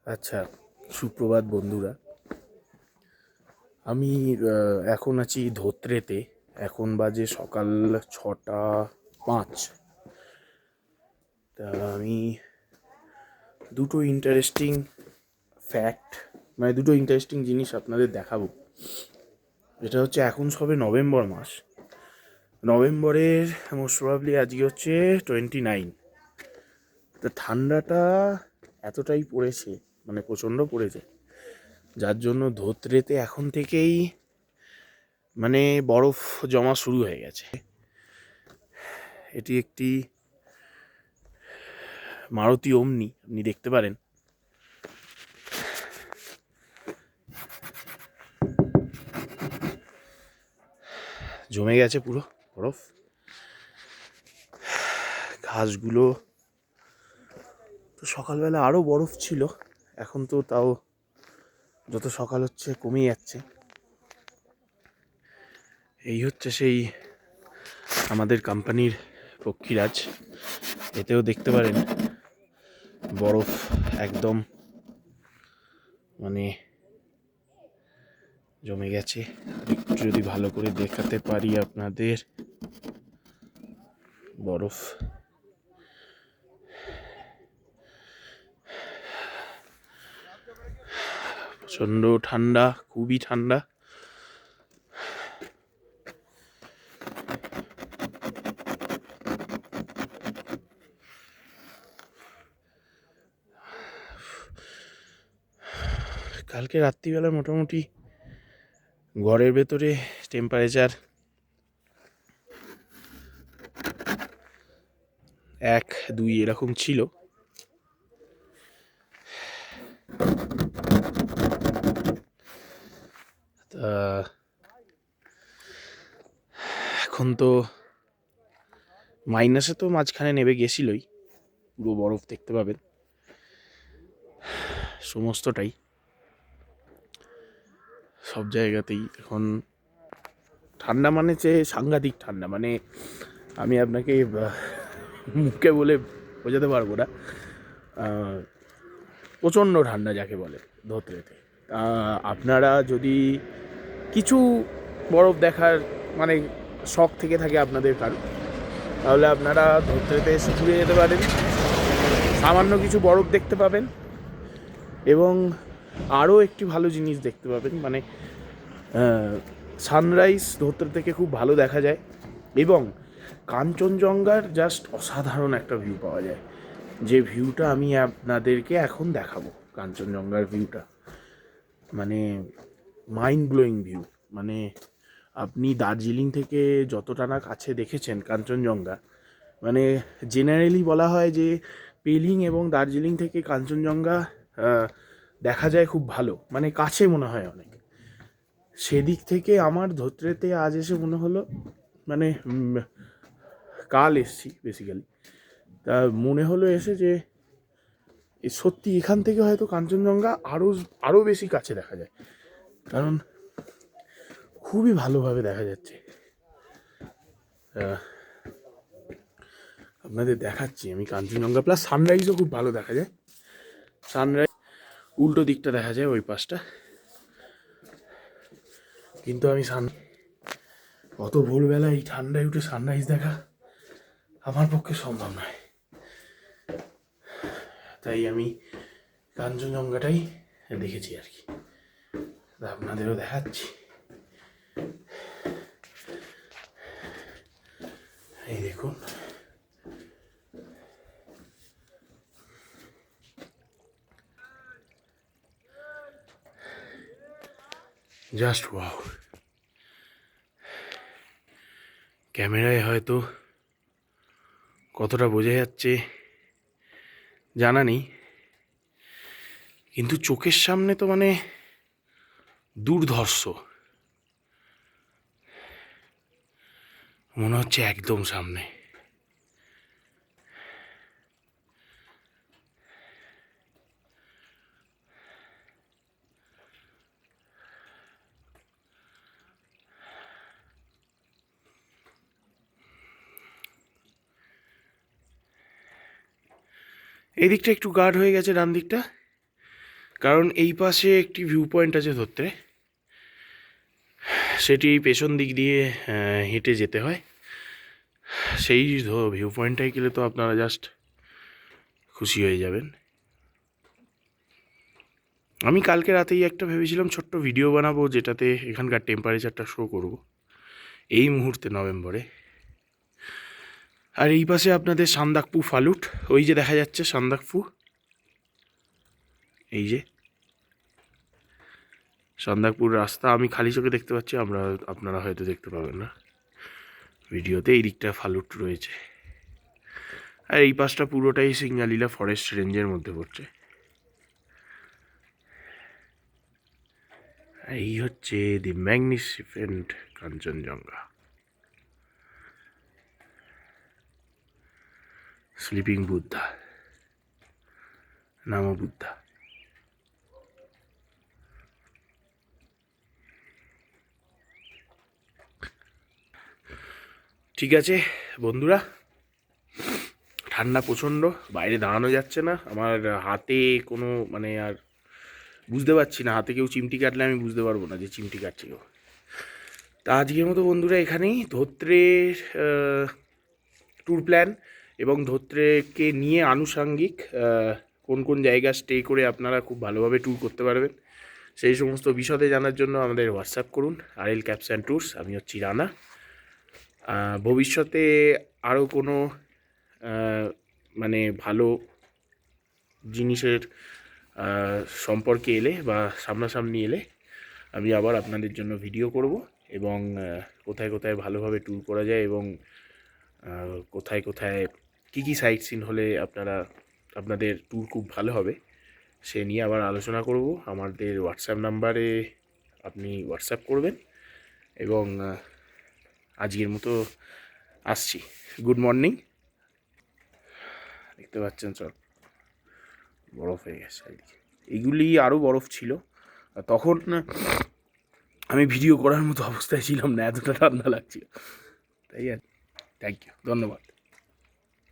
আচ্ছা, সুপ্রভাত বন্ধুরা। আমি এখন আছি ধোত্রেতে। এখন বাজে সকাল 6:05। তা আমি দুটো ইন্টারেস্টিং ফ্যাক্ট, মানে দুটো ইন্টারেস্টিং জিনিস আপনাদের দেখাবো। এটা হচ্ছে এখন সবে নভেম্বর মাস। নভেম্বরের মোস্ট প্রবাবলি আজকে হচ্ছে 29। তা ঠান্ডাটা এতটাই পড়েছে, মানে প্রচণ্ড পড়েছে, যার জন্য ধোত্রেতে এখন থেকেই মানে বরফ জমা শুরু হয়ে গেছে। এটি একটি মারুতি ওমনি, আপনি দেখতে পারেন। জমে গেছে পুরো বরফ। ঘাসগুলো তো সকালবেলা আরও বরফ ছিল, এখন তো তাও যত সকাল হচ্ছে কমে যাচ্ছে। এই হচ্ছে সেই আমাদের কোম্পানির পক্ষীরাজ। এতেও দেখতে পারেন বরফ একদম মানে জমে গেছে। একটু যদি ভালো করে দেখাতে পারি আপনাদের, বরফ প্রচণ্ড ঠান্ডা, খুবই ঠান্ডা। কালকে রাত্রিবেলা মোটামুটি ঘরের ভেতরে টেম্পারেচার 1-2 এরকম ছিল। তা এখন তো মাইনাসে তো মাঝখানে নেমে গেছিলই, পুরো বরফ দেখতে পাবেন সমস্তটাই, সব জায়গাতেই। এখন ঠান্ডা মানে যে সাংঘাতিক ঠান্ডা, মানে আমি আপনাকে মুখে বলে বোঝাতে পারবো না। প্রচণ্ড ঠান্ডা যাকে বলে ধোত্রেতে। আপনারা যদি কিছু বরফ দেখার মানে শখ থেকে থাকে আপনাদের কারো, তাহলে আপনারা ধোত্রেতে এসে ঘুরে যেতে পারেন। সামান্য কিছু বরফ দেখতে পাবেন এবং আরও একটি ভালো জিনিস দেখতে পাবেন, মানে সানরাইজ ধোত্রে থেকে খুব ভালো দেখা যায় এবং কাঞ্চনজঙ্ঘার জাস্ট অসাধারণ একটা ভিউ পাওয়া যায়। যে ভিউটা আমি আপনাদেরকে এখন দেখাবো, কাঞ্চনজঙ্ঘার ভিউটা মানে মাইন্ড ব্লোয়িং ভিউ। মানে আপনি দার্জিলিং থেকে যতটা না কাছে দেখেছেন কাঞ্চনজঙ্ঘা, মানে জেনারেলি বলা হয় যে পেলিং এবং দার্জিলিং থেকে কাঞ্চনজঙ্ঘা দেখা যায় খুব ভালো, মানে কাছে মনে হয় অনেক। সেদিক থেকে আমার ধোত্রেতে আজ এসে মনে হলো, মানে কাল এসছি বেসিক্যালি, তা মনে হলো এসে যে সত্যি এখান থেকে হয়তো কাঞ্চনজঙ্ঘা আরও বেশি কাছে দেখা যায়, কারণ খুবই ভালোভাবে দেখা যাচ্ছে। আপনাদের দেখাচ্ছি আমি কাঞ্চনজঙ্ঘা, প্লাস সানরাইজও খুব ভালো দেখা যায়। সানরাইজ উল্টো দিকটা দেখা যায়, ওই পাশটা। কিন্তু আমি অত ভোরবেলা এই ঠান্ডায় উঠে সানরাইজ দেখা আমার পক্ষে সম্ভব নয়, তাই আমি কাঞ্চনজঙ্ঘাটাই দেখেছি আর কি, আপনাদেরও দেখাচ্ছি। এই দেখুন, জাস্ট ওয়াও। ক্যামেরায় হয়তো কতটা বোঝা যাচ্ছে জানা নেই, কিন্তু চোখের সামনে তো মানে দুর্ধর্ষ, মনে হচ্ছে একদম সামনে। এই দিকটা একটু গাঢ় হয়ে গেছে, ডান দিকটা কারণ এই পাশে একটি ভিউ পয়েন্ট আছে ধরতে, সেটি পেছন দিক দিয়ে হেঁটে যেতে হয়। সেই ভিউ পয়েন্টটাই গেলে তো আপনারা জাস্ট খুশি হয়ে যাবেন। আমি কালকে রাতেই একটা ভেবেছিলাম ছোট্ট ভিডিও বানাবো, যেটাতে এখানকার টেম্পারেচারটা শো করব এই মুহূর্তে নভেম্বরে। আর এই পাশে আপনাদের সান্দাকফু ফালুট, ওই যে দেখা যাচ্ছে সান্দাকফু, এই যে সান্দাকপুর রাস্তা আমি খালি চোখে দেখতে পাচ্ছি, আপনারা হয়তো দেখতে পাবেন না ভিডিওতে। এই দিকটা ফালুট রয়েছে, আর এই পাশটা পুরোটাই সিঙ্গালীলা ফরেস্ট রেঞ্জের মধ্যে পড়ছে। এই হচ্ছে দি ম্যাগনিফিসেন্ট কাঞ্চনজঙ্ঘা, স্লিপিং বুদ্ধা, নামো বুদ্ধা। ঠিক আছে বন্ধুরা, ঠান্ডা প্রচণ্ড, বাইরে দাঁড়ানো যাচ্ছে না, আমার হাতে কোনো মানে আর বুঝতে পারছি না, হাতে কেউ চিমটি কাটলে আমি বুঝতে পারবো না যে চিমটি কাটছে কেউ। তা আজকের মতো বন্ধুরা এখানেই ধোত্রের ট্যুর প্ল্যান এবং ধোত্রেকে নিয়ে আনুষাঙ্গিক কোন কোন জায়গা স্টে করে আপনারা খুব ভালোভাবে ট্যুর করতে পারবেন, সেই সমস্ত বিশদে জানার জন্য আমাদের হোয়াটসঅ্যাপ করুন, RL ক্যাবস অ্যান্ড ট্যুরস। আমি হচ্ছি রানা। ভবিষ্যতে আরও কোনো মানে ভালো জিনিসের সম্পর্কে এলে বা সামনাসামনি এলে আমি আবার আপনাদের জন্য ভিডিও করব, এবং কোথায় কোথায় ভালোভাবে ট্যুর করা যায় এবং কোথায় কোথায় কী কী সাইট সিন হলে আপনাদের ট্যুর খুব ভালো হবে সে নিয়ে আবার আলোচনা করব। আমাদের হোয়াটসঅ্যাপ নাম্বারে আপনি হোয়াটসঅ্যাপ করবেন, এবং আজকের মতো আসছি। Good morning. দেখতে পাচ্ছেন সব বরফ হয়ে গেছে এদিকে, এইগুলি আরও বরফ ছিল তখন আমি ভিডিও করার মতো অবস্থায় ছিলাম না, এতটা ঠান্ডা লাগছিল। তাই আর থ্যাংক ইউ, ধন্যবাদ।